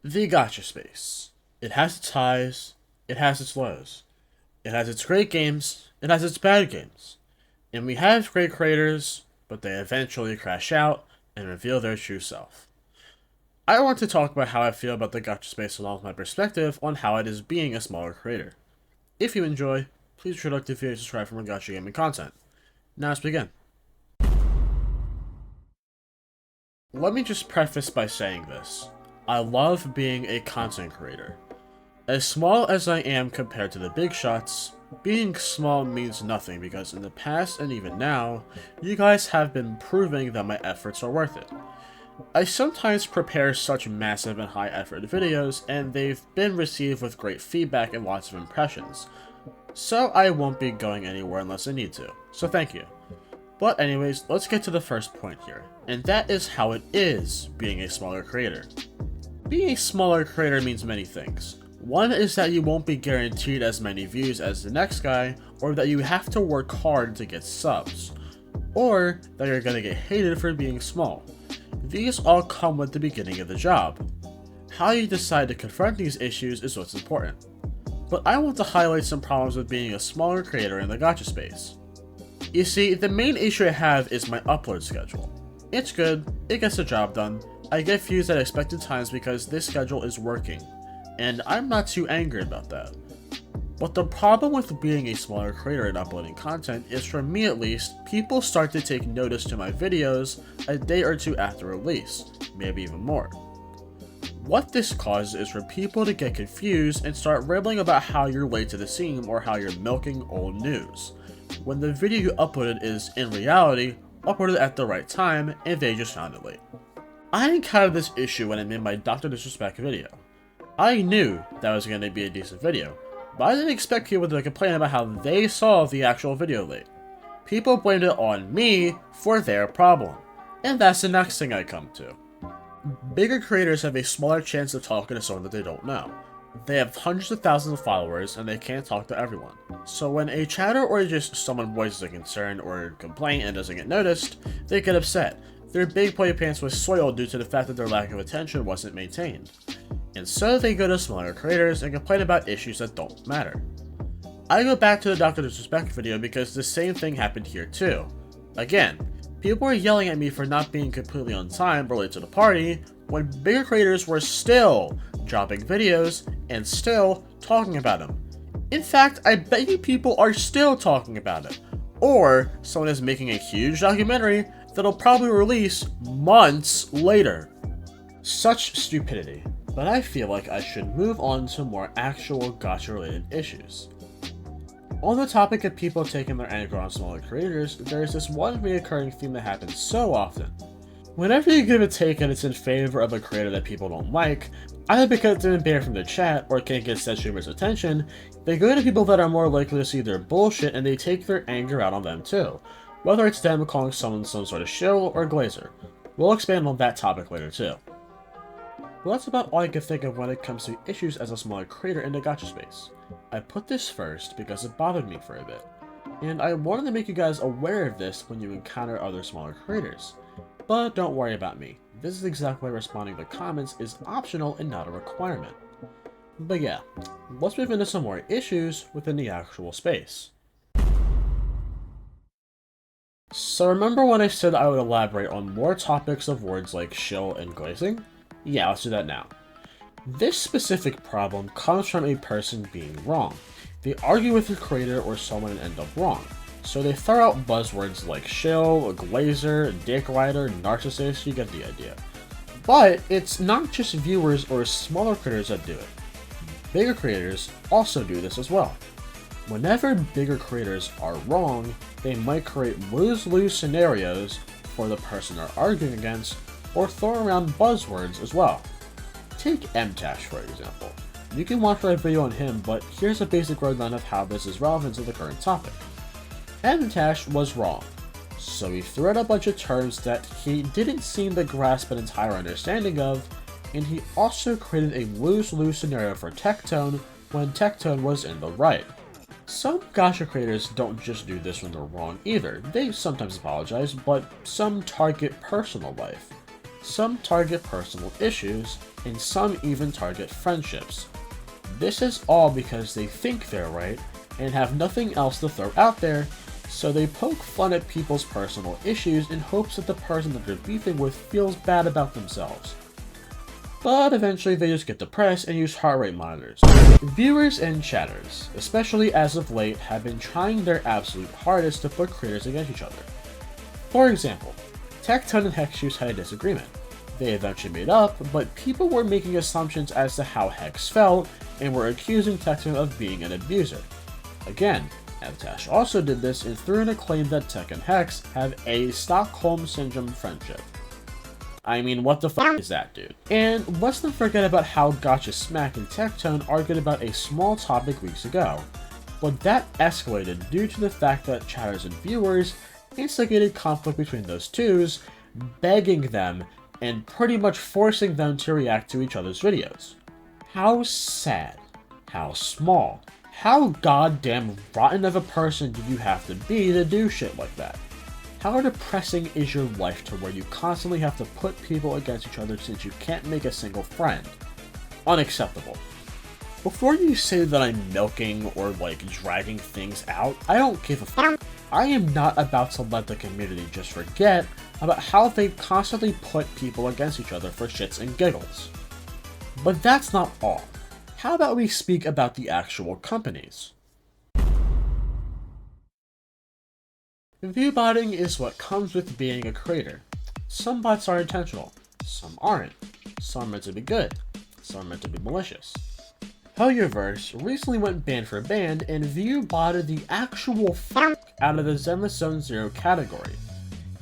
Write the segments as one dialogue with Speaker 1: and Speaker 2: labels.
Speaker 1: The gacha space. It has its highs, it has its lows. It has its great games, it has its bad games. And we have great creators, but they eventually crash out and reveal their true self. I want to talk about how I feel about the gacha space along with my perspective on how it is being a smaller creator. If you enjoy, please be sure to like the video and subscribe for more Gacha Gaming content. Now let's begin. Let me just preface by saying this. I love being a content creator. As small as I am compared to the big shots, being small means nothing because in the past and even now, you guys have been proving that my efforts are worth it. I sometimes prepare such massive and high effort videos and they've been received with great feedback and lots of impressions. So I won't be going anywhere unless I need to, so thank you. But anyways, let's get to the first point here, and that is how it is being a smaller creator. Being a smaller creator means many things. One is that you won't be guaranteed as many views as the next guy, or that you have to work hard to get subs, or that you're gonna get hated for being small. These all come with the beginning of the job. How you decide to confront these issues is what's important. But I want to highlight some problems with being a smaller creator in the gacha space. You see, the main issue I have is my upload schedule. It's good, it gets the job done, I get views at expected times because this schedule is working, and I'm not too angry about that. But the problem with being a smaller creator and uploading content is, for me at least, people start to take notice to my videos a day or two after release, maybe even more. What this causes is for people to get confused and start rambling about how you're late to the scene or how you're milking old news, when the video you uploaded is, in reality, uploaded at the right time and they just found it late. I encountered this issue when I made my Dr. Disrespect video. I knew that was going to be a decent video, but I didn't expect people to complain about how they saw the actual video late. People blamed it on me for their problem, and that's the next thing I come to. Bigger creators have a smaller chance of talking to someone that they don't know. They have hundreds of thousands of followers and they can't talk to everyone. So when a chatter or just someone voices a concern or a complaint and doesn't get noticed, they get upset. Their big play pants was soiled due to the fact that their lack of attention wasn't maintained. And so they go to smaller creators and complain about issues that don't matter. I go back to the Dr. Disrespect video because the same thing happened here too. Again, people were yelling at me for not being completely on time or late to the party, when bigger creators were still dropping videos and still talking about them. In fact, I bet you people are still talking about it. Or someone is making a huge documentary that'll probably release months later. Such stupidity. But I feel like I should move on to more actual gacha related issues. On the topic of people taking their anger on smaller creators, there is this one reoccurring theme that happens so often. Whenever you give a take and it's in favor of a creator that people don't like, either because they're banned from the chat or can't get said streamer's attention, they go to people that are more likely to see their bullshit and they take their anger out on them too, whether it's them calling someone some sort of shill or glazer. We'll expand on that topic later too. But that's about all I can think of when it comes to issues as a smaller creator in the gacha space. I put this first because it bothered me for a bit, and I wanted to make you guys aware of this when you encounter other smaller creators. But don't worry about me, this is exactly why responding to comments is optional and not a requirement. But yeah, let's move into some more issues within the actual space. So remember when I said I would elaborate on more topics of words like shill and glazing? Yeah, let's do that now. This specific problem comes from a person being wrong. They argue with the creator or someone and end up wrong. So they throw out buzzwords like shill, glazer, dick rider, narcissist, you get the idea. But it's not just viewers or smaller creators that do it. Bigger creators also do this as well. Whenever bigger creators are wrong, they might create lose-lose scenarios for the person they're arguing against, or throw around buzzwords as well. Take Mtash for example. You can watch my video on him, but here's a basic rundown of how this is relevant to the current topic. Mtash was wrong, so he threw out a bunch of terms that he didn't seem to grasp an entire understanding of, and he also created a lose-lose scenario for Tectone when Tectone was in the right. Some gacha creators don't just do this when they're wrong either, they sometimes apologize, but some target personal life. some target personal issues, and some even target friendships. This is all because they think they're right and have nothing else to throw out there, so they poke fun at people's personal issues in hopes that the person that they're beefing with feels bad about themselves. But eventually they just get depressed and use heart rate monitors. Viewers and chatters, especially as of late, have been trying their absolute hardest to put creators against each other. For example, Tecton and Hexjuice had a disagreement. They eventually made up, but people were making assumptions as to how Hex felt and were accusing Tecton of being an abuser. Again, Avtash also did this and threw in a claim that Tech and Hex have a Stockholm Syndrome friendship. I mean, what the fuck is that, dude? And let's not forget about how Gacha Smack and Tectone argued about a small topic weeks ago, but that escalated due to the fact that chatters and viewers instigated conflict between those twos, begging them and pretty much forcing them to react to each other's videos. How sad, how small, how goddamn rotten of a person do you have to be to do shit like that? How depressing is your life to where you constantly have to put people against each other since you can't make a single friend? Unacceptable. Before you say that I'm milking or dragging things out, I don't give a fuck. I am not about to let the community just forget about how they constantly put people against each other for shits and giggles. But that's not all. How about we speak about the actual companies? Viewbotting is what comes with being a creator. Some bots are intentional, some aren't. Some are meant to be good, some are meant to be malicious. Hoyoverse recently went banned for ban and viewbotted the actual fuck out of the Zenless Zone 0 category.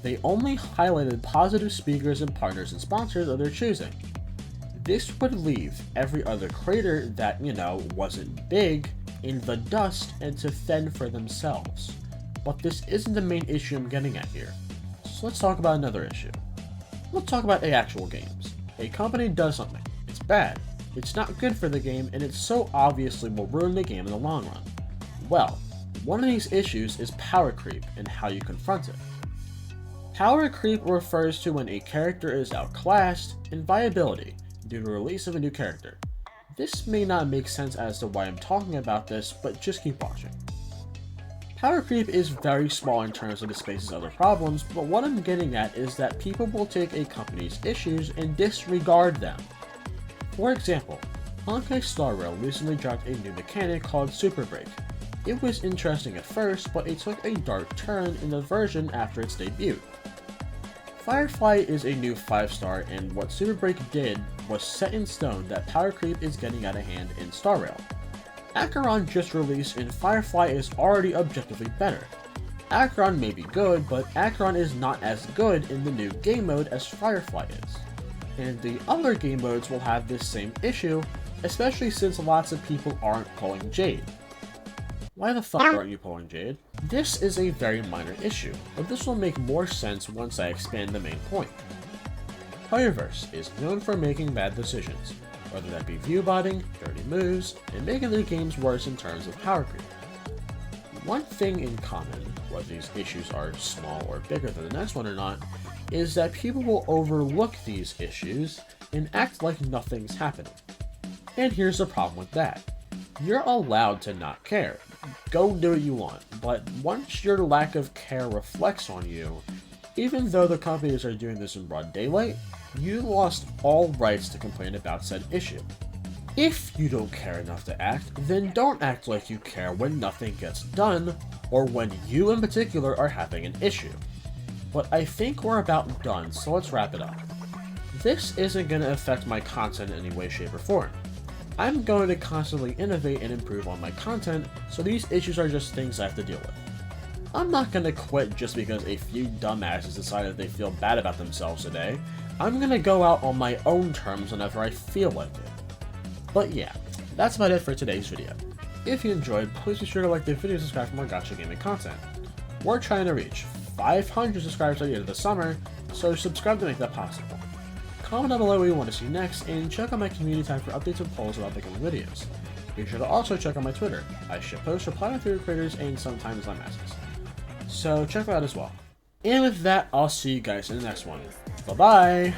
Speaker 1: They only highlighted positive speakers and partners and sponsors of their choosing. This would leave every other creator that, wasn't big in the dust and to fend for themselves. But this isn't the main issue I'm getting at here. So let's talk about another issue. Let's talk about actual games. A company does something. It's bad. It's not good for the game, and it so obviously will ruin the game in the long run. Well, one of these issues is power creep and how you confront it. Power creep refers to when a character is outclassed in viability due to the release of a new character. This may not make sense as to why I'm talking about this, but just keep watching. Power creep is very small in terms of the space's other problems, but what I'm getting at is that people will take a company's issues and disregard them. For example, Honkai Star Rail recently dropped a new mechanic called Super Break. It was interesting at first, but it took a dark turn in the version after its debut. Firefly is a new 5-star, and what Super Break did was set in stone that power creep is getting out of hand in Star Rail. Acheron just released and Firefly is already objectively better. Acheron may be good, but Acheron is not as good in the new game mode as Firefly is. And the other game modes will have this same issue, especially since lots of people aren't pulling Jade. Why the fuck aren't you pulling Jade? This is a very minor issue, but this will make more sense once I expand the main point. Hoyoverse is known for making bad decisions, whether that be viewbotting, dirty moves, and making their games worse in terms of power creep. One thing in common, whether these issues are small or bigger than the next one or not, is that people will overlook these issues and act like nothing's happening. And here's the problem with that. You're allowed to not care. Go do what you want, but once your lack of care reflects on you, even though the companies are doing this in broad daylight, you lost all rights to complain about said issue. If you don't care enough to act, then don't act like you care when nothing gets done, or when you in particular are having an issue. But I think we're about done, so let's wrap it up. This isn't going to affect my content in any way, shape, or form. I'm going to constantly innovate and improve on my content, so these issues are just things I have to deal with. I'm not going to quit just because a few dumbasses decided they feel bad about themselves today. I'm going to go out on my own terms whenever I feel like it. But yeah, that's about it for today's video. If you enjoyed, please be sure to like the video and subscribe for more Gacha Gaming content. We're trying to reach 500 subscribers by the end of the summer, so subscribe to make that possible. Comment down below what you want to see next, and check out my community tab for updates and polls about upcoming videos. Be sure to also check out my Twitter. I ship posts, reply to favorite creators, and sometimes my messages. So check that out as well. And with that, I'll see you guys in the next one. Bye-bye!